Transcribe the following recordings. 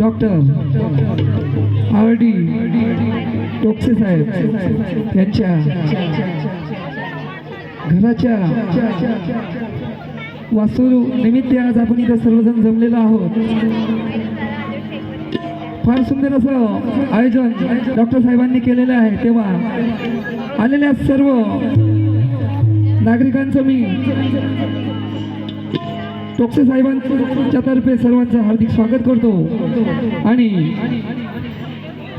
Doctor RD टोकसे साहेब यांच्या घराच्या वास्तू निमित्त आज आपण इथं सर्वजण जमलेलो आहोत। फार सुंदर असं आयोजन डॉक्टर साहेबांनी केलेलं आहे, तेव्हा आलेल्या सर्व नागरिकांचं मी टोकसे साहेबांच्या तर्फे सर्वांचं हार्दिक स्वागत करतो। आणि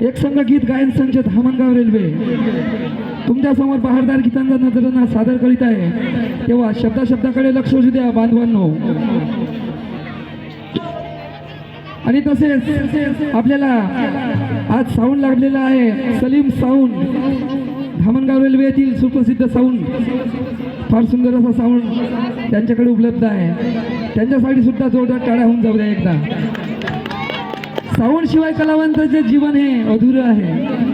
एक संघगीत गायन संच धामणगाव रेल्वे तुमच्या समोर बहारदार गीतांचा नजराणा सादर करीत आहे, तेव्हा शब्दाकडे लक्ष असू द्या बांधवांनो। आणि तसेच आपल्याला आज साऊंड लागलेला आहे, सलीम साऊंड, धामणगाव रेल्वे येथील सुप्रसिद्ध साऊंड, फार सुंदर असा साऊंड त्यांच्याकडे उपलब्ध आहे, त्यांच्यासाठी सुद्धा जोरदार टाळ्या होऊन जाऊ द्या एकदा। साऊंड शिवाय कलावंताचे जीवन हे अधुरं आहे।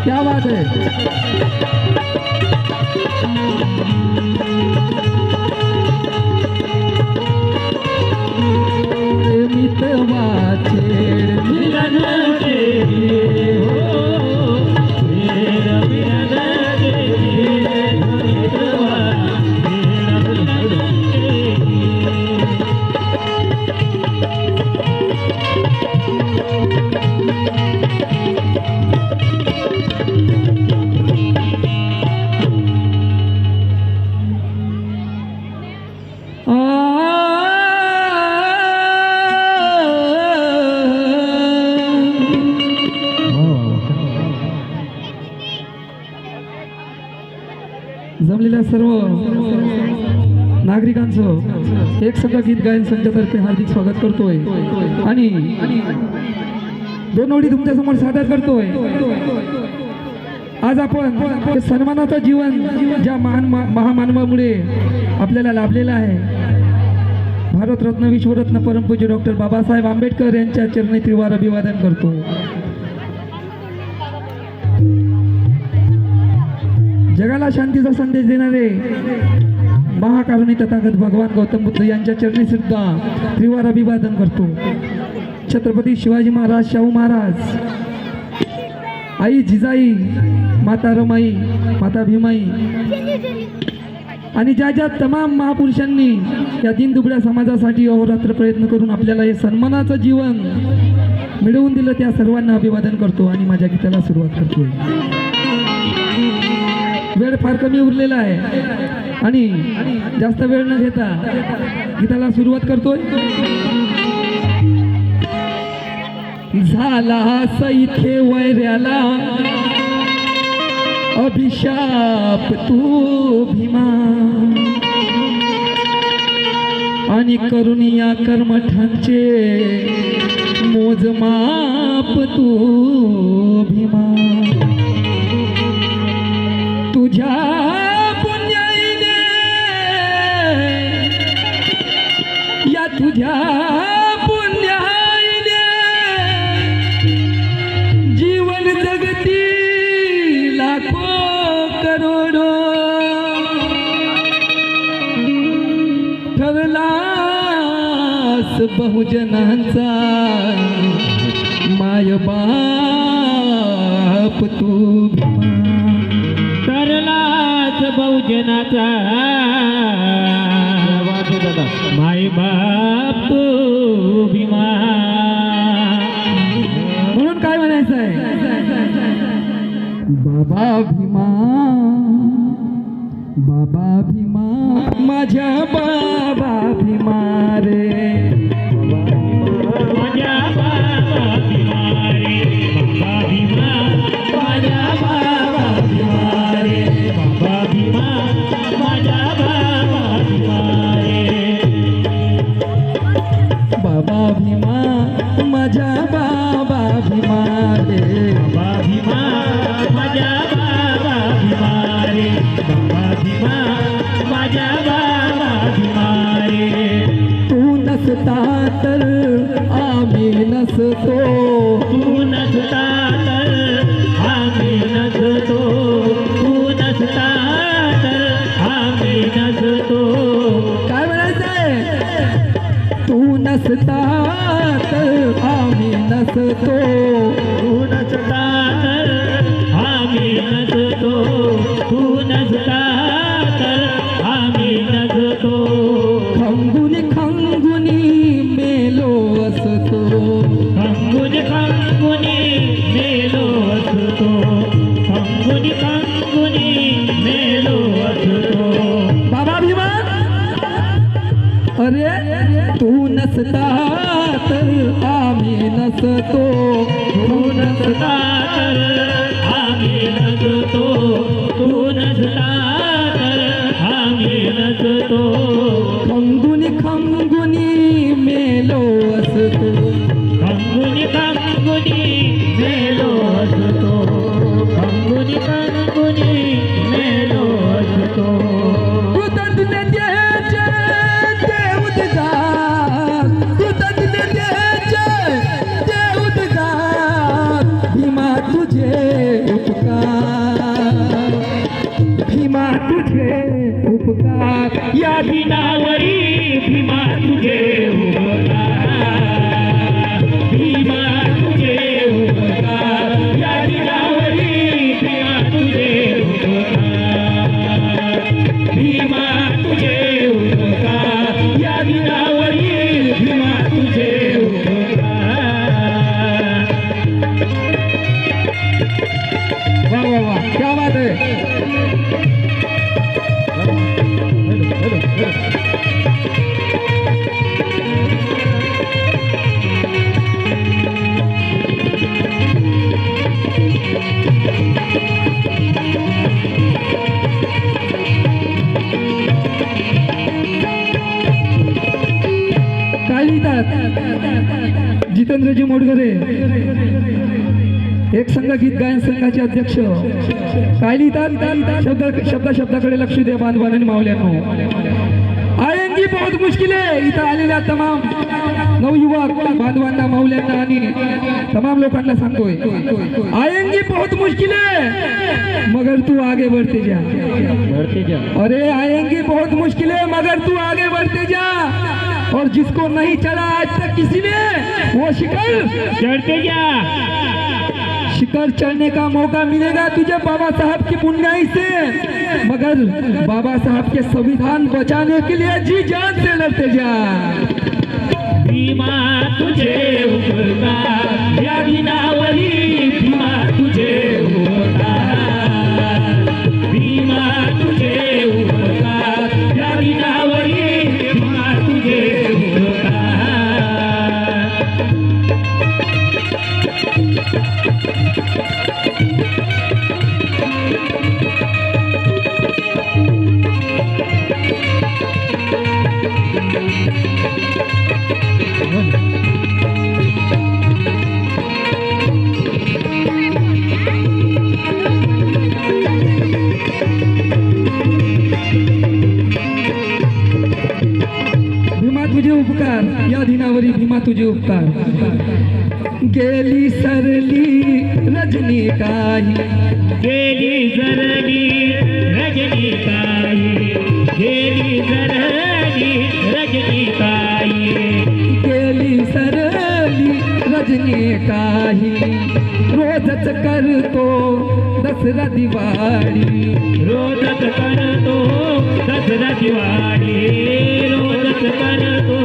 क्या बात है। मितवा छेड़ मिलन के लिए हो, छेड़ मिलन के लिए मितवा छेड़ मिलन के लिए। जमलेल्या सर्व नागरिकांचं एक सगळं गीत गायन संचातर्फे हार्दिक स्वागत करतोय आणि दोन ओळी तुमच्या समोर सादर करतोय। आज आपण सन्मानाचं जीवन ज्या महामानवामुळे आपल्याला लाभलेलं आहे, भारतरत्न विश्वरत्न परमपूज्य डॉक्टर बाबासाहेब आंबेडकर यांच्या चरणी त्रिवार अभिवादन करतो। जगाला शांतीचा संदेश देणारे महाकारुणी तथागत भगवान गौतम बुद्ध यांच्या चरणी सुद्धा त्रिवार अभिवादन करतो। छत्रपती शिवाजी महाराज, शाहू महाराज, आई जिजाई, माता रमाई, माता भीमाई आणि ज्या तमाम महापुरुषांनी या दीनदुबळ्या समाजासाठी अहोरात्र प्रयत्न करून आपल्याला हे सन्मानाचं जीवन मिळवून दिलं, त्या सर्वांना अभिवादन करतो आणि माझ्या गीताला सुरुवात करतो। वेळ फार कमी उरलेला आहे आणि जास्त वेळ न घेता गीताला सुरुवात करतोय। झाला इथे वैऱ्याला अभिशाप तू भीमा आणि करून या कर्मठांचे मोजमाप तू भीमा तुझ्या पुण्याईने या तुझ्या पुण्याईने जीवन जगती लाखो करोडो ठरलास बहुजनांचा माय बाप तू भीमा तरलाच बहुजनाचा माय बाप तू भीमा म्हणून काय म्हणायचं आहे बाबा भीमा बाबा भीमा माझ्या बाबा भीमा रे माझ्या बाबा भीमा रे बाबा भीमा माझ्या बाबा भीमा रे बाबा भीमा माझ्या बाबा भीमा रे बाबा भीमा माझ्या बाबा भीमा रे बाबा भीमा माझ्या बाबा भीमा रे बाबा भीमा माझ्या बाबा भीमा रे तू नसता तर आम्ही नसतो तू नसता तर आम्ही नसतो तू नसता तर आम्ही नसतो काय म्हणायचंय तू नसता तर आम्ही नसतो तू नसता तर आम्ही नसतो तू नसता तर आम्ही नसतो खंगुनी खंगुनी मेलो असतो खंगुनी खंगुनी मेलो असतो खंगुनी खंगुनी मेलो असतो बाबा भीमा अरे तू नसता तर आम्ही नसतो तू नसता तर आम्ही नसतो तू नसता तर आम्ही नसतो खंगुनी खंगुनी मेलो असतो खंगुनी खंगुनी मेलो असतो खंगुनी खंगुनी मेलो असतो भीमा तुझे उपकार या दिनावरी भीमा तुझे उपकार भीमा तुझे उपकार या दिनावरी भीमा तुझे उपकार भीमा तुझे उपकार या दिनावरी भीमा तुझे उपकार वाह वाह वाह क्या बात है काय लिहितात जितेंद्रजी मोडगरे एक संघगीत गायन संघाचे अध्यक्ष काय लिहितात शब्दाकडे लक्ष द्या बांधवान आणि मावल्यांनो आएंगी बहुत मुश्किल है इथं आलेल्या तमाम नवयुवक बांधवांना मावल्यांना आणि तमाम लोकांना सांगतोय आएंगी बहुत मुश्किल है मगर तू आगे बढ़ते जा अरे आएंगी बहुत मुश्किल है मगर तू आगे बढ़ते जा और जिसको नहीं चढ़ा आज तक किसी ने वो शिखर चढ़ते जा शिखर चढ़ने का मौका मिलेगा तुझे बाबा साहब की पुण्याई से मगर बाबा साहब के संविधान बचाने के लिए जी जान से लड़ते जा भीमा तुझे उपकार या दिनावरी भीमा तुझे उपकार भीमा तुझे उपकार या दिनावरी भीमा तुझे उपकार भीमा तुझे उपकार या दिनावरी भीमा तुझे उपकार गेली सरली रजनी काही गेली जरली रजनी काही गेली जरली रजनी काही गेली सरली रजनी काही रोजच करतो दसरा दिवाळी रोजच करतो दसरा दिवाळी रोजच करतो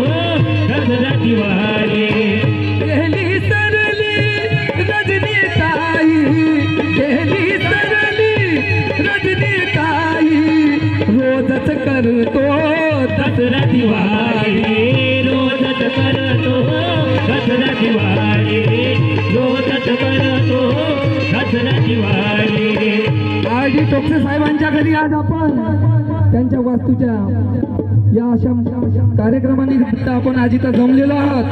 दसरा दिवाळी गेली सरली रजनी काही गेली सरली रजनी काही रोजच करतो दसरा दिवाळी रोजच करतो दसरा दिवाळी रोजच करतो दसरा दिवाळी आर.डी. टोपसे साहेबांच्या घरी आज आपण त्यांच्या वास्तूच्या या अशा कार्यक्रमानिमित्त आपण आज इथं जमलेलो आहोत.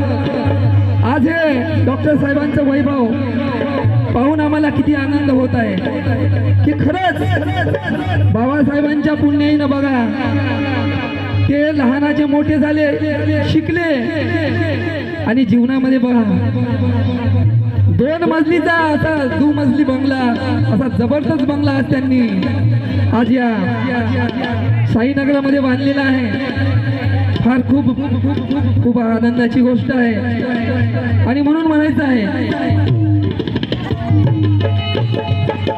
आज हे डॉक्टर साहेबांचं वैभव पाहून आम्हाला किती आनंद होत आहे की खरंच बाबासाहेबांच्या पुण्याईनं बघा ते लहानाचे मोठे झाले शिकले आणि जीवनामध्ये बघा 2 मजलीचा असा दुमजली बंगला असा जबरदस्त बंगला आज त्यांनी आज या साईनगरामध्ये बांधलेला आहे. फार खूप खूप खूप खूप आनंदाची गोष्ट आहे आणि म्हणून म्हणायचं आहे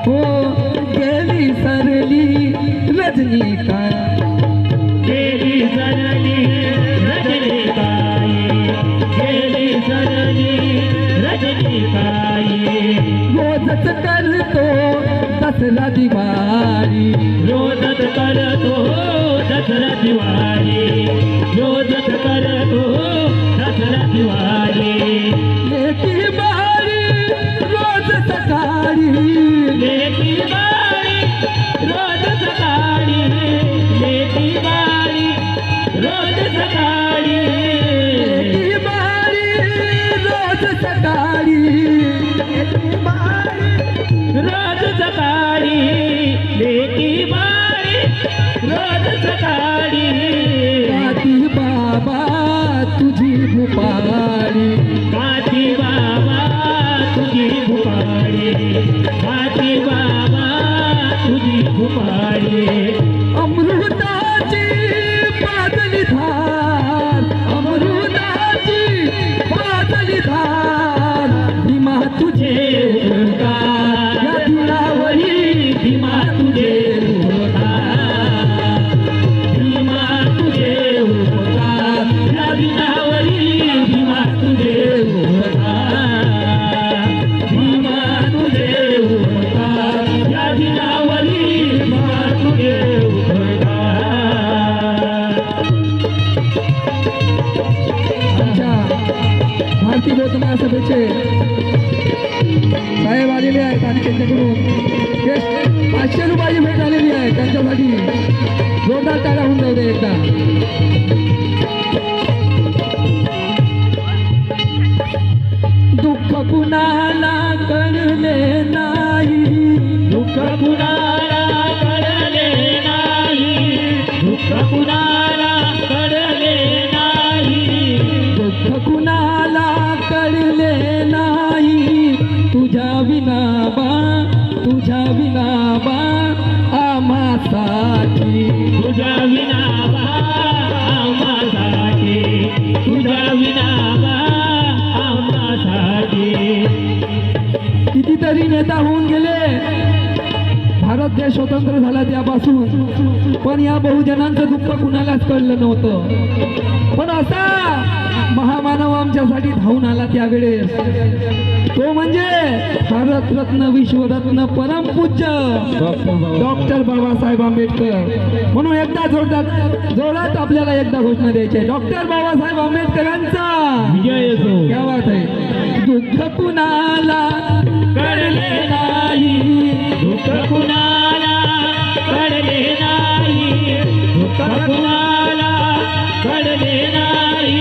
हो गेली सरली रजनी काय गेली सरली रजनी काही गेली सरली रजनी काही रोजच करतो दसरा दिवाळी रोजच करतो दसरा दिवाळी रोजच करतो दसरा दिवाळी लेकी बारी रोज सकाळी लेकी बाळी रोज सकाळी लेकी बाळी रोज सकाळी लेकी बारी रोज सकाळी रोज सकाळी लेकी बाळी रोज सकाळी काठी बाबा तुझी भुपाळी काठी बाबा तुझी भुपाळी काठी बाबा तुझी भुपाळी अमृताची बादली धार अमृताची बादली धार भीमा तुझे उपकार या दिनावरी भीमा तुझे उपकार भीमा तुझे उपकार या दिनावरी भीमा तुझे उपकार भीमा तुझे उपकार या दिनावरी भीमा तुझे उपकार आमच्या भारतीय बौद्ध महासभेचे साहेब आलेले आहेत आणि त्यांच्याकडून 500 रुपयाची भेट आलेली आहे त्यांच्यासाठी जोरदार टाळ्या होऊन जाऊ दे एकदा. दुःख कुणाला कळले नाही दुःख कुणाला कळले नाही दुःख कुणाला कळले नाही दुःख कुणाला कळले नाही तुझ्या विना बा आम्हासाठी तुझ्या विना आम्हासाठी तुझ्या विना आम्हासाठी कितीतरी नेता होऊन गेले भारत देश स्वतंत्र झाला त्यापासून पण या बहुजनांचं दुःख कुणालाच कळलं नव्हतं पण असा महामानव आमच्यासाठी धावून आला त्यावेळेस तो म्हणजे भारतरत्न विश्वरत्न परमपूज्य डॉक्टर बाबासाहेब आंबेडकर. म्हणून एकदा जोरात आपल्याला एकदा घोषणा द्यायची आहे डॉक्टर बाबासाहेब आंबेडकरांचा विजय असो. क्या बात आहे. दुःख कुणाला कळले नाही दुःख कुणाला कळले नाही दुःख कुणाला घडले नाही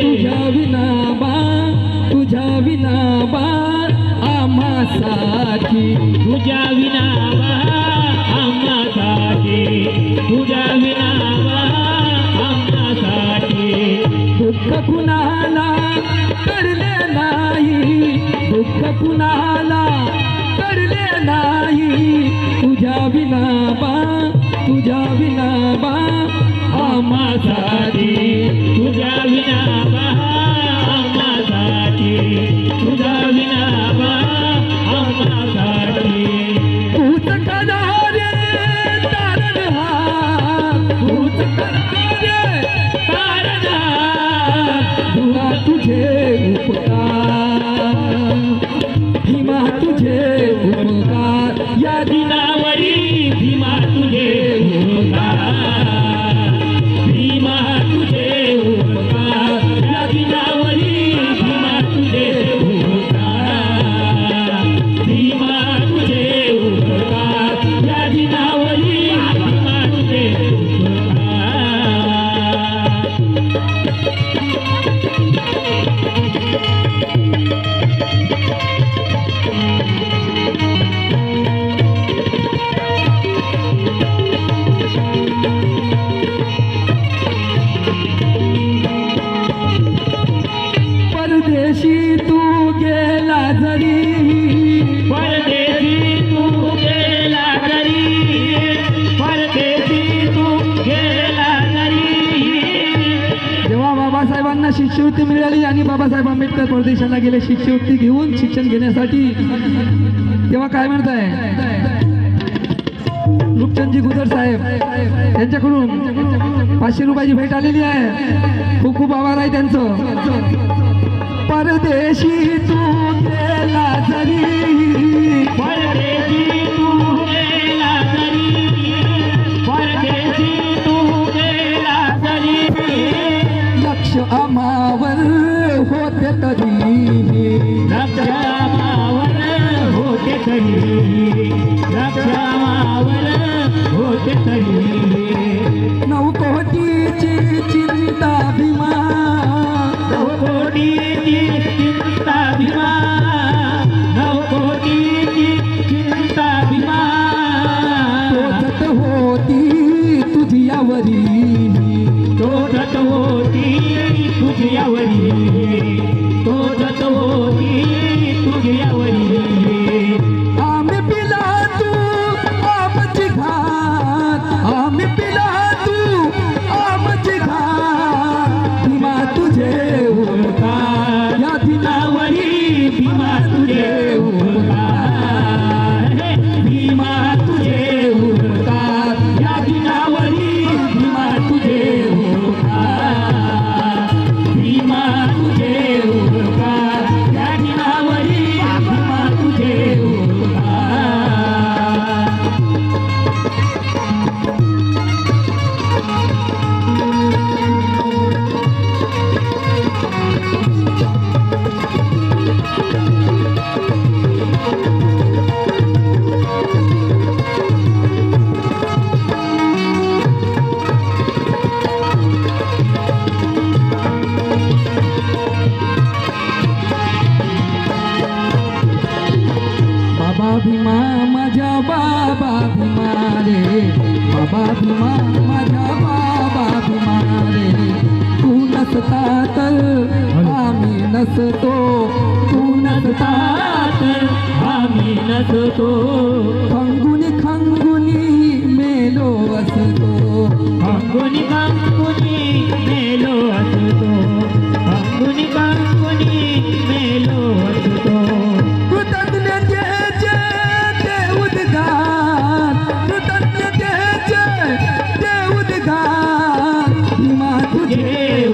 तुझ्या विना बा तुझ्या विना बा आम्हासाठी तुझ्या विना आम्हासाठी तुझ्या विना आम्हासाठी दुःख कुणाला करले नाही दुःख कुणाला करले नाही तुझ्या विना बा तुझ्या विना बा आम्हासाठी तुझ्या विना आम्हासाठी तुझ्या विना आम्हासाठी तूच करणारे तारणहार तूच करणारे तारणहार तुला तुझे उपकार भीमा तुझे उपकार या दिनावरी भीमा तुझे उपकार भीमा तुझे उपकार या दिनावरी भीमा तुझे उपकार भीमा तुझे उपकार या दिनावरी भीमा तुझे उपकार परदेशी तू गेला जरी परदेशी तू गेला घरी परदेशी तू गेला घरी जेव्हा बाबासाहेबांना शिष्यवृत्ती मिळाली आणि बाबासाहेब आंबेडकर परदेशाला गेले शिष्यवृत्ती घेऊन शिक्षण घेण्यासाठी तेव्हा काय म्हणताय रूपचंदजी गुजर साहेब यांच्याकडून 500 रुपयाची भेट आलेली आहे खूप खूप आभार आहे त्यांचं परदेशी तू गेला जरी परदेशी तू गेला घरी परदेशी तू गेला घरी लक्ष आम्हावर होते तरी लक्षामावर होते तरी लक्षामावर होते तरी 9 कोटीची चिंता भीमा कोटीची चिंता भीमा 9 कोटीची चिंता भीमा तोचत होती तुझी यावरी तोचत होती तुझ्यावरी तोचत होती तुझ्यावरी आम्ही पिला तू आमची घात आम्ही पिला तू आमची घात भीमा तुझे उपकार या दिनावरी भीमा तुझे उपकार भीमा तुझे उपकार या दिनावरी भीमा तुझे उपकार भीमा तुझे उपकार या दिनावरी भीमा तुझे उपकार बाबा भीमा माझ्या बाबा भीमा रे बाबा भीमा माझ्या बाबा भीमा रे तू नसता तर आम्ही नसतो तू नसता तर आम्ही नसतो खंगुनी खंगुनी मेलो असतो अंगुनी कंकुनी मेलो असतो अंगुनी कंकुनी मेलो असतो कृतज्ञतेचे ते उद्गार कृतज्ञतेचे ते उद्गार भीमा तुझे